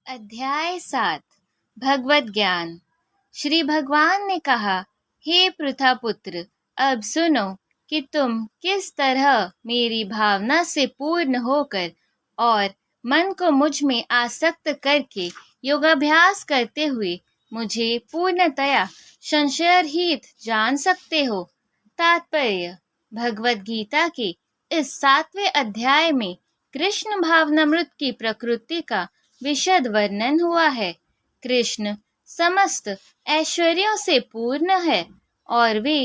अध्याय 7 भगवत ज्ञान। श्री भगवान ने कहा, हे पृथापुत्र, अब सुनो कि तुम किस तरह मेरी भावना से पूर्ण होकर और मन को मुझ में आसक्त करके योगाभ्यास करते हुए मुझे पूर्णतया संशयरहित जान सकते हो। तात्पर्य: भगवत गीता के इस 7वें अध्याय में कृष्ण भावनामृत की प्रकृति का विशद वर्णन हुआ है। कृष्ण समस्त ऐश्वर्यों से पूर्ण है और वे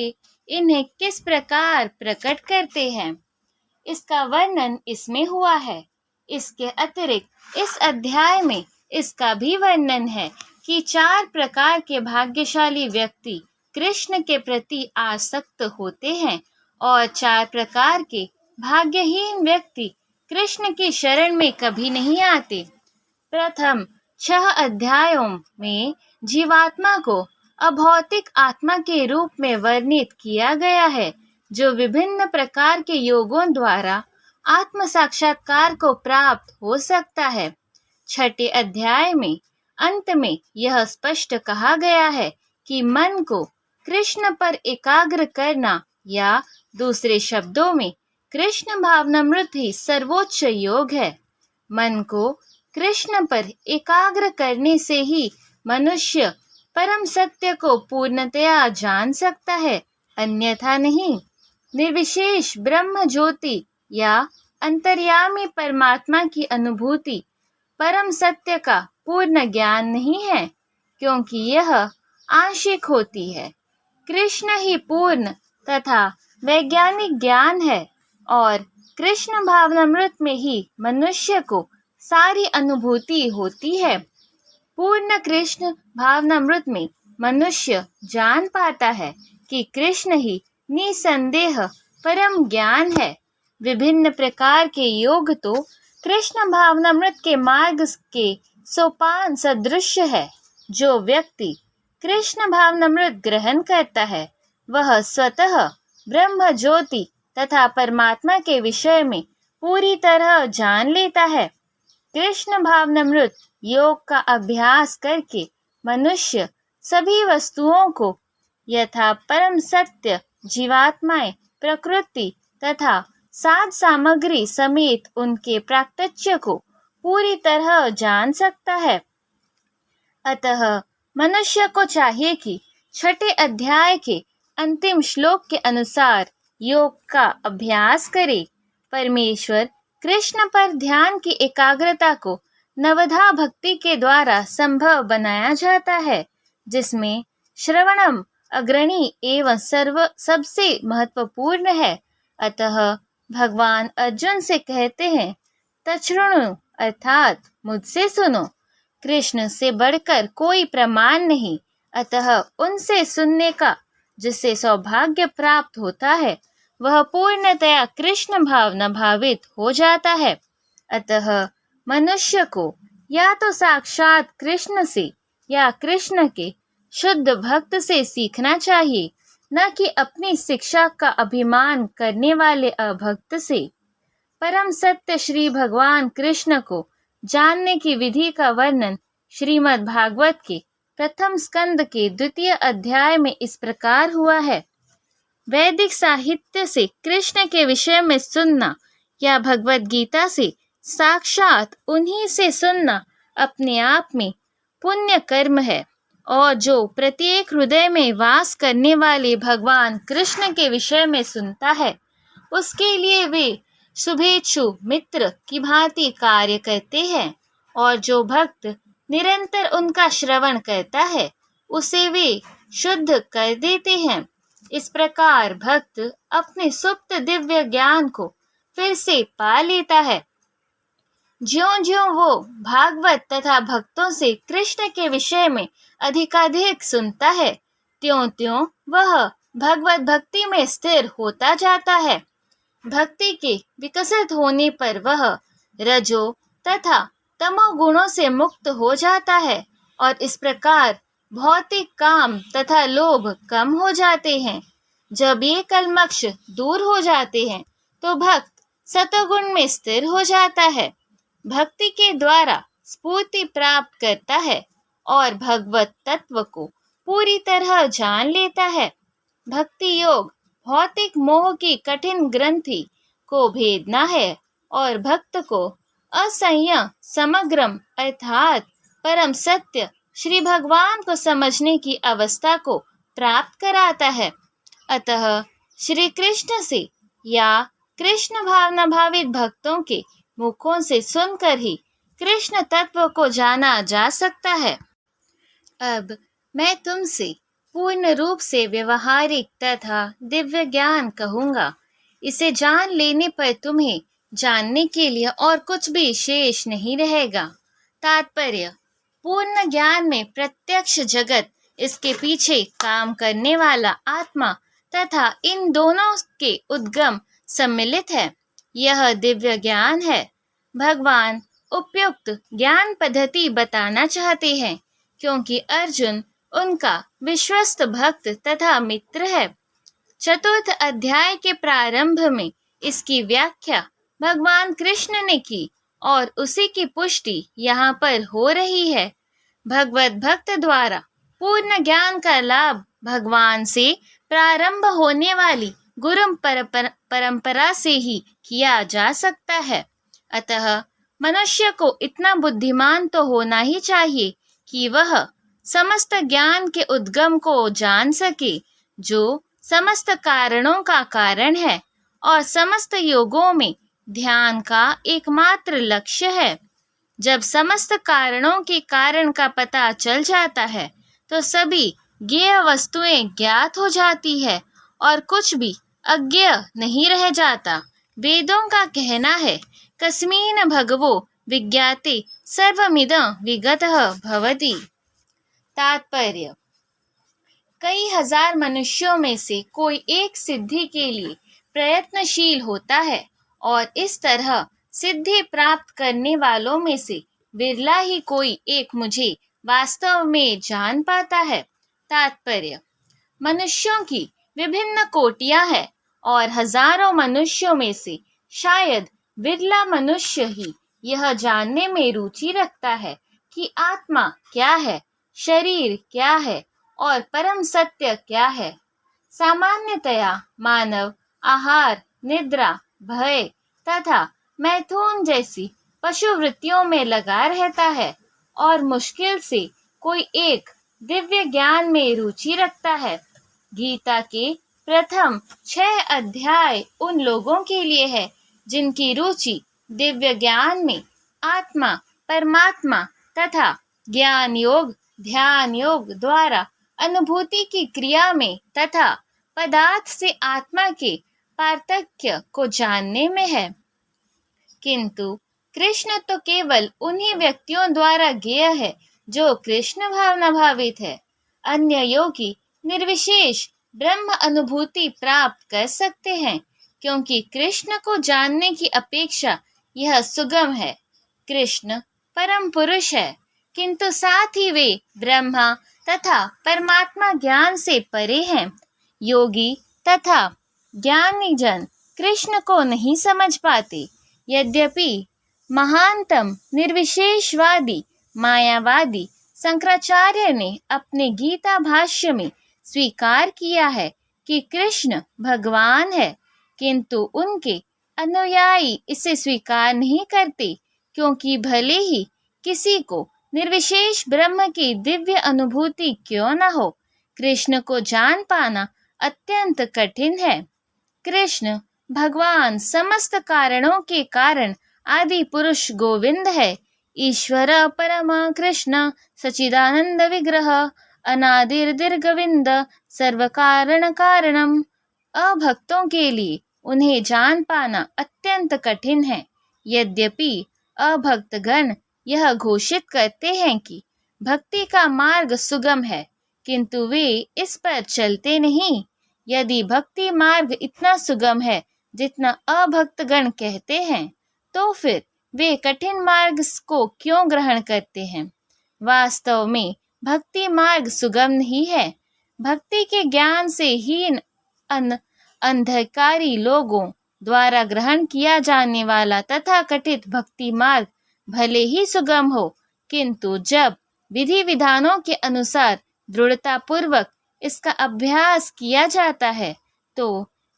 इन्हें किस प्रकार प्रकट करते हैं, इसका वर्णन इसमें हुआ है। इसके अतिरिक्त इस अध्याय में इसका भी वर्णन है कि 4 प्रकार के भाग्यशाली व्यक्ति कृष्ण के प्रति आसक्त होते हैं और 4 प्रकार के भाग्यहीन व्यक्ति कृष्ण की शरण में कभी नहीं आते। प्रथम 6 अध्यायों में जीवात्मा को अभौतिक आत्मा के रूप में वर्णित किया गया है, जो विभिन्न प्रकार के योगों द्वारा आत्म साक्षात्कार को प्राप्त हो सकता है। 6ठे अध्याय में अंत में यह स्पष्ट कहा गया है कि मन को कृष्ण पर एकाग्र करना, या दूसरे शब्दों में कृष्ण भावनामृत ही सर्वोच्च योग है। मन को कृष्ण पर एकाग्र करने से ही मनुष्य परम सत्य को पूर्णतया जान सकता है, अन्यथा नहीं। निर्विशेष ब्रह्म ज्योति या अंतर्यामी परमात्मा की अनुभूति परम सत्य का पूर्ण ज्ञान नहीं है, क्योंकि यह आंशिक होती है। कृष्ण ही पूर्ण तथा वैज्ञानिक ज्ञान है और कृष्ण भावनामृत में ही मनुष्य को सारी अनुभूति होती है। पूर्ण कृष्ण भावनामृत में मनुष्य जान पाता है कि कृष्ण ही निसंदेह परम ज्ञान है। विभिन्न प्रकार के योग तो कृष्ण भावनामृत के मार्ग के सोपान सदृश है। जो व्यक्ति कृष्ण भावनामृत ग्रहण करता है, वह स्वतः ब्रह्म ज्योति तथा परमात्मा के विषय में पूरी तरह जान लेता है। कृष्ण भावनामृत योग का अभ्यास करके मनुष्य सभी वस्तुओं को यथा परम सत्य, जीवात्माएं, प्रकृति तथा साध सामग्री समेत उनके प्राकट्य को पूरी तरह जान सकता है। अतः मनुष्य को चाहिए कि 6ठे अध्याय के अंतिम श्लोक के अनुसार योग का अभ्यास करे। परमेश्वर कृष्ण पर ध्यान की एकाग्रता को नवधा भक्ति के द्वारा संभव बनाया जाता है, जिसमें श्रवणम अग्रणी एवं सबसे महत्वपूर्ण है। अतः भगवान अर्जुन से कहते हैं, तच्छृणु अर्थात मुझसे सुनो। कृष्ण से बढ़कर कोई प्रमाण नहीं, अतः उनसे सुनने का जिससे सौभाग्य प्राप्त होता है, वह पूर्णतया कृष्ण भावना भावित हो जाता है। अतः मनुष्य को या तो साक्षात कृष्ण से या कृष्ण के शुद्ध भक्त से सीखना चाहिए, न कि अपनी शिक्षा का अभिमान करने वाले अभक्त से। परम सत्य श्री भगवान कृष्ण को जानने की विधि का वर्णन श्रीमद् भागवत के प्रथम स्कंद के 2 अध्याय में इस प्रकार हुआ है। वैदिक साहित्य से कृष्ण के विषय में सुनना या भगवत गीता से साक्षात उन्हीं से सुनना अपने आप में पुण्य कर्म है, और जो प्रत्येक हृदय में वास करने वाले भगवान कृष्ण के विषय में सुनता है, उसके लिए वे शुभेच्छु मित्र की भांति कार्य करते हैं, और जो भक्त निरंतर उनका श्रवण करता है, उसे वे शुद्ध कर देते हैं। इस प्रकार भक्त अपने सुप्त दिव्य ज्ञान को फिर से पा लेता है। ज्यों-ज्यों वो भागवत तथा भक्तों से कृष्ण के विषय में अधिकाधिक सुनता है, त्यों-त्यों वह भगवत भक्ति में स्थिर होता जाता है। भक्ति के विकसित होने पर वह रजो तथा तमो गुणों से मुक्त हो जाता है, और इस प्रकार भौतिक काम तथा लोभ कम हो जाते हैं। जब ये कलमक्ष दूर हो जाते हैं, तो भक्त सतगुण में स्थिर हो जाता है। भक्ति के द्वारा स्फूर्ति प्राप्त करता है और भगवत तत्व को पूरी तरह जान लेता है। भक्ति योग भौतिक मोह की कठिन ग्रंथि को भेदना है और भक्त को असंयम समग्रम अर्थात परम सत्य श्री भगवान को समझने की अवस्था को प्राप्त कराता है। अतः श्री कृष्ण से या कृष्ण भावना भावित भक्तों के मुखों से सुनकर ही कृष्ण तत्व को जाना जा सकता है। अब मैं तुमसे पूर्ण रूप से व्यवहारिक तथा दिव्य ज्ञान कहूँगा। इसे जान लेने पर तुम्हें जानने के लिए और कुछ भी शेष नहीं रहेगा। तात्पर्य: पूर्ण ज्ञान में प्रत्यक्ष जगत, इसके पीछे काम करने वाला आत्मा तथा इन दोनों के उद्गम सम्मिलित है। यह दिव्य ज्ञान है। भगवान उपयुक्त ज्ञान पद्धति बताना चाहते हैं क्योंकि अर्जुन उनका विश्वस्त भक्त तथा मित्र है। चतुर्थ अध्याय के प्रारंभ में इसकी व्याख्या भगवान कृष्ण ने की और उसी की पुष्टि यहाँ पर हो रही है। भगवत भक्त द्वारा पूर्ण ज्ञान का लाभ भगवान से प्रारंभ होने वाली गुरु परंपरा से ही किया जा सकता है। अतः मनुष्य को इतना बुद्धिमान तो होना ही चाहिए कि वह समस्त ज्ञान के उद्गम को जान सके, जो समस्त कारणों का कारण है और समस्त योगों में ध्यान का एकमात्र लक्ष्य है। जब समस्त कारणों के कारण का पता चल जाता है तो सभी ज्ञेय वस्तुएं ज्ञात हो जाती है और कुछ भी अज्ञेय नहीं रह जाता। वेदों का कहना है, कस्मिन् भगवो विज्ञाते सर्वमिदं विगतः भवति। तात्पर्य: कई हजार मनुष्यों में से कोई एक सिद्धि के लिए प्रयत्नशील होता है और इस तरह सिद्धि प्राप्त करने वालों में से विरला ही कोई एक मुझे वास्तव में जान पाता है। तात्पर्य: मनुष्यों की विभिन्न कोटियां हैं और हजारों मनुष्यों में से शायद विरला मनुष्य ही यह जानने में रुचि रखता है कि आत्मा क्या है, शरीर क्या है और परम सत्य क्या है। सामान्यतया मानव आहार, निद्रा, भय तथा मैथुन जैसी पशु वृत्तियों में लगा रहता है और मुश्किल से कोई एक दिव्य ज्ञान में रुचि रखता है। गीता के प्रथम 6 अध्याय उन लोगों के लिए है जिनकी रुचि दिव्य ज्ञान में, आत्मा, परमात्मा तथा ज्ञान योग, ध्यान योग द्वारा अनुभूति की क्रिया में तथा पदार्थ से आत्मा के पार्थक्य को जानने में है। किंतु कृष्ण तो केवल उन्हीं व्यक्तियों द्वारा ज्ञेय है जो कृष्ण भावना भावित है। अन्य योगी निर्विशेष ब्रह्म अनुभूति प्राप्त कर सकते हैं क्योंकि कृष्ण को जानने की अपेक्षा यह सुगम है। कृष्ण परम पुरुष है किंतु साथ ही वे ब्रह्मा तथा परमात्मा ज्ञान से परे हैं। योगी तथा ज्ञानी जन कृष्ण को नहीं समझ पाते। यद्यपि महानतम निर्विशेषवादी मायावादी शंकराचार्य ने अपने गीता भाष्य में स्वीकार किया है कि कृष्ण भगवान है, किंतु उनके अनुयायी इसे स्वीकार नहीं करते क्योंकि भले ही किसी को निर्विशेष ब्रह्म की दिव्य अनुभूति क्यों न हो, कृष्ण को जान पाना अत्यंत कठिन है। कृष्ण भगवान समस्त कारणों के कारण आदि पुरुष गोविंद है। ईश्वर परम कृष्ण सच्चिदानंद विग्रह अनादिर गोविंद सर्व कारण कारणम। अभक्तों के लिए उन्हें जान पाना अत्यंत कठिन है। यद्यपि अभक्तगण यह घोषित करते हैं कि भक्ति का मार्ग सुगम है, किंतु वे इस पर चलते नहीं। यदि भक्ति मार्ग इतना सुगम है जितना अभक्तगण कहते हैं, तो फिर वे कठिन मार्ग को क्यों ग्रहण करते हैं? वास्तव में भक्ति मार्ग सुगम नहीं है। भक्ति के ज्ञान से हीन अंधकारी लोगों द्वारा ग्रहण किया जाने वाला तथा कथित भक्ति मार्ग भले ही सुगम हो, किंतु जब विधि विधानों के अनुसार दृढ़तापूर्वक इसका अभ्यास किया जाता है तो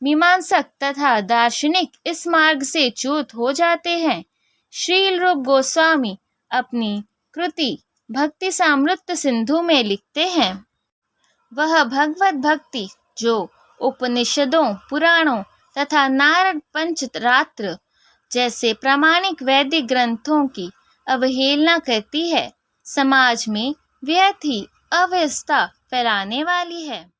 मीमांसक तथा दार्शनिक इस मार्ग से च्युत हो जाते हैं। श्रील रूप गोस्वामी अपनी कृति भक्ति सामृत सिंधु में लिखते हैं, वह भगवत भक्ति जो उपनिषदों, पुराणों तथा नारद पंचरात्र जैसे प्रामाणिक वैदिक ग्रंथों की अवहेलना करती है, समाज में व्यर्थ ही अव्यवस्था फैलाने वाली है।